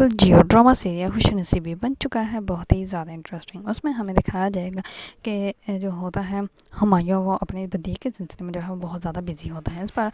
بالکل Jio drama serial خوش نصیبی بن چکا ہے، بہت ہی زیادہ انٹرسٹنگ۔ اس میں ہمیں دکھایا جائے گا کہ جو ہوتا ہے ہمایوں وہ اپنے بدی کے سلسلے میں جو ہے وہ بہت زیادہ بزی ہوتا ہے۔ اس پر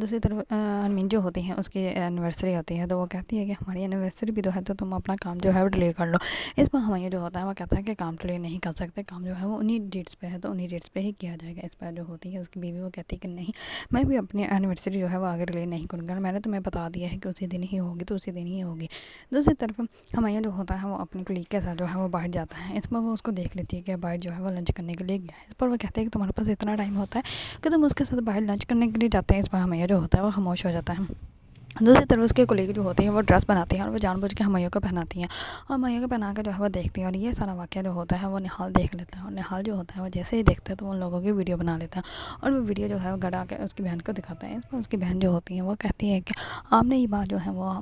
دوسری طرف ارمین جو ہوتی ہیں اس کی اینیورسری ہوتی ہے، تو وہ کہتی ہے کہ ہماری اینیورسری بھی تو ہے، تو تم اپنا کام جو ہے وہ ڈیلے کر لو۔ اس پر ہمایوں جو ہوتا ہے وہ کہتا ہے کہ کام ڈیلے نہیں کر سکتے، کام جو ہے وہ انہی ڈیٹس پہ ہے، تو انہی ڈیٹس پہ ہی کیا جائے گا۔ اس پر جو ہوتی ہے اس کی بیوی وہ کہتی ہے کہ نہیں، میں بھی اپنی اینیورسری جو ہے وہ آگے ڈیلے نہیں کروں گا، میں نے تمہیں بتا دیا ہے کہ اسی دن ہی ہوگی تو اسی دن ہی ہوگی۔ دوسری طرف ہمایوں جو ہوتا ہے وہ اپنی کلیگ کے ساتھ جو ہے وہ باہر جاتا ہے۔ اس میں وہ اس کو دیکھ لیتی ہے کہ باہر جو ہے وہ لنچ کرنے کے لیے گیا ہے۔ اس پر وہ کہتے ہیں کہ تمہارے پاس اتنا ٹائم ہوتا ہے کہ تم اس کے ساتھ باہر لنچ کرنے کے لیے جاتے ہیں۔ اس پر ہمایوں جو ہوتا ہے وہ خاموش ہو جاتا ہے۔ دوسری طرف اس کے کلیگ جو ہوتی ہیں وہ ڈریس بناتی ہیں اور وہ جان بوجھ کے ہمایوں کو پہناتی ہیں، اور ہمایوں کو پہنا کے جو ہے وہ دیکھتی ہیں، اور یہ سارا واقعہ جو ہوتا ہے وہ نہال دیکھ لیتا ہے، اور نہال جو ہوتا ہے وہ جیسے ہی دیکھتا ہے تو ان لوگوں کی ویڈیو بنا لیتا ہے، اور وہ ویڈیو جو ہے وہ گڑا کے اس کی بہن کو دکھاتا ہے۔ اس میں اس کی بہن جو ہوتی ہیں وہ کہتی ہے کہ آپ نے یہ بات جو ہے وہ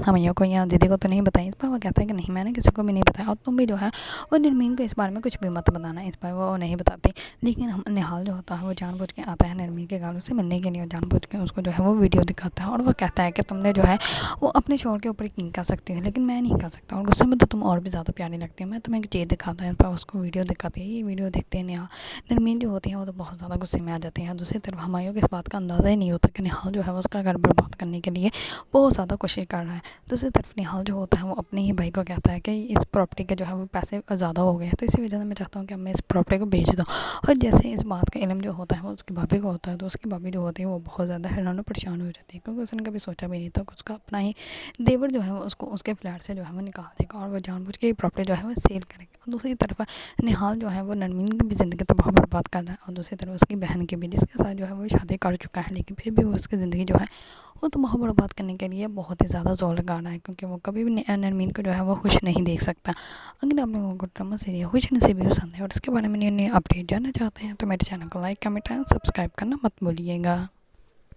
ہمایوں کو یا دیدی کو تو نہیں بتائی۔ اس پر وہ کہتا ہے کہ نہیں، میں نے کسی کو بھی نہیں بتایا، اور تم بھی جو ہے وہ نرمین کو اس بارے میں کچھ بھی مت بتانا۔ اس پر وہ نہیں بتاتی، لیکن نہال جو ہوتا ہے وہ جان بوجھ کے آتا ہے نرمین کے گالوں سے ملنے کے لیے، اور جان بوجھ کے اس کو جو ہے وہ ویڈیو دکھاتا ہے، اور وہ کہتا ہے کہ تم نے جو ہے وہ اپنے شوہر کے اوپر یقین کر سکتی ہو، لیکن میں نہیں کر سکتا، اور غصے میں تو تم اور بھی زیادہ پیاری لگتی ہو، میں تمہیں ایک چیز دکھاتا ہوں۔ اس پر اس کو ویڈیو دکھاتی ہے۔ یہ ویڈیو دیکھتے ہیں نرمین جو ہوتی ہے وہ تو بہت زیادہ غصے میں آ جاتی ہے۔ دوسری طرف ہمایوں کو اس بات کا اندازہ ہی نہیں ہوتا کہ نہال جو ہے وہ اس کا گھر برباد کرنے کے لیے بہت زیادہ کوشش کر رہا ہے۔ دوسری طرف نہال جو ہوتا ہے وہ اپنے ہی بھائی کو کہتا ہے کہ اس پراپرٹی کے جو ہے وہ پیسے زیادہ ہو گئے ہیں، تو اسی وجہ سے میں چاہتا ہوں کہ میں اس پراپرٹی کو بیچ دوں۔ اور جیسے اس بات کا علم جو ہوتا ہے وہ اس کی بھابھی کو ہوتا ہے، تو اس کی بھابھی جو ہوتی ہے وہ بہت زیادہ حیران و پریشان ہو جاتی ہے، کیونکہ اس نے کبھی سوچا بھی نہیں تھا کہ اس کا اپنا ہی دیور جو ہے وہ اس کو اس کے فلیٹ سے جو ہے وہ نکال دے گا، اور وہ جان بوجھ کے پراپرٹی جو ہے وہ سیل کرے گا۔ اور دوسری طرف نہال جو ہے وہ نرمین کی بھی زندگی تباہ برباد کر رہا ہے، اور دوسری طرف اس کی بہن کی بھی، جس کے ساتھ جو ہے وہ شادی کر چکا ہے، لیکن پھر بھی وہ اس کی زندگی جو ہے وہ تباہ برباد کرنے کے لیے بہت ہی زیادہ زور لگا رہا ہے، کیونکہ وہ کبھی بھی نرمین کو جو ہے وہ خوش نہیں دیکھ سکتا۔ اگر آپ لوگوں کو ڈرامہ سیریل خوش نصیبی پسند ہے اور اس کے بارے میں نئی اپڈیٹ جاننا چاہتے ہیں تو میرے چینل کو لائک، کمنٹ اینڈ سبسکرائب کرنا مت بھولیے گا۔